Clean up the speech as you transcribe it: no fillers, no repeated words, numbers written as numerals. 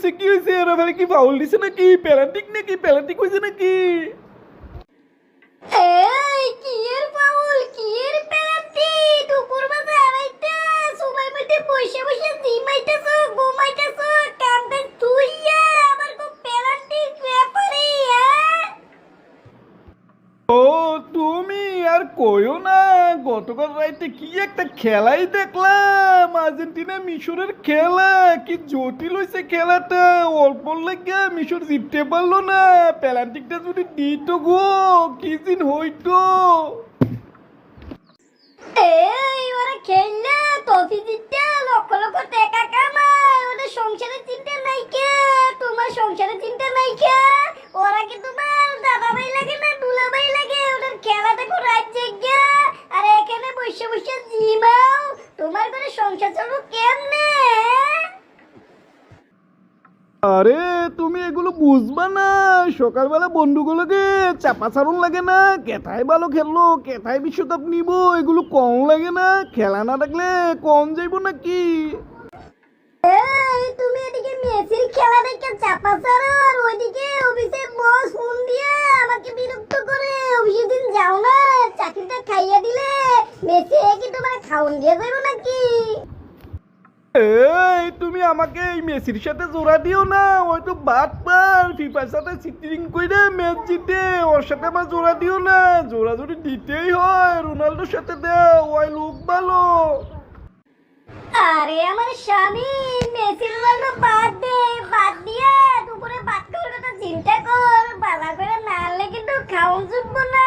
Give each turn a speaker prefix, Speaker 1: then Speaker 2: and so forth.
Speaker 1: হয়েছে ওরা ভাই কি ফাউল দিছে নাকি পেনাল্টি হয়েছে নাকি?
Speaker 2: এই কি এর ফাউল কি এর পেনাল্টি দুপুর বাজে আড়াইটা সময় মধ্যে বসে বসে জিমাইতেছো ঘুমাইতেছো কামটা তুইয়া আমার কো পেনাল্টি রেফারি
Speaker 1: ও তুমি আর কইও না, গতকাল রাইতে কি একটা খেলাই দেখলাম, আর্জেন্টিনা মিশরের খেলা। কি জটিল হয়েছে খেলাটা, অল্প লাগে মিশর জিততে পারলো না। পেনাল্টিটা যদি দিত গো কি দিন হইতো।
Speaker 2: এই ওরা খেললে ট্রফি জিততে লক্ষ লক্ষ টাকা কামায়, ওদের সংসারের চিন্তা নাই কে? তোমার সংসারের চিন্তা নাই কে? ওরা কি তোমার দাদা ভাই লাগে না দুলা ভাই লাগে? ওদের খেলা দেখো রাত জেগে, আর এখানে বসে বসে জিমাও। তোমার করে সংসার চলবো কেমনে?
Speaker 1: আরে তুমি এগুলো বুঝবা না, সকালবেলা বন্ধুগুলোকে চাপা ছাড়ুন লাগে না, কেথায় ভালো খেললো কেথায় বিশ্বকাপ নিব এগুলো কম লাগে না? খেলা না থাকলে কম যাইব নাকি?
Speaker 2: এই তুমি এদিকে মেসির খেলা দেখে চাপা ছাড়ো, আর ওইদিকে অফিসের বস ফোন দিয়ে আমাকে বিরক্ত করে। অফিসের দিন যাও না, চাকরিটা খাইয়া দিলে মেসি কি তোমার খাওন দিয়ে যাবো নাকি?
Speaker 1: এই তুমি আমাকে এই মেসির সাথে জোড়া দিও না, ওই তো বাদ পার ফিফার সাথে চিটিং কইরে ম্যাচ জিতে, ওর সাথে আমার জোড়া দিও না। জোড়া যদি দিতেই হয় রোনাল্ডোর সাথে দাও, ওই লোক ভালো।
Speaker 2: আরে আমার স্বামী, মেসি রোনাল্ডো বাদ দে, বাদ দিয়ে দুপুরে ভাত খাওয়ার কথা চিন্তা কর। বালা করে না আনলে কিন্তু খাওন জুটবো না।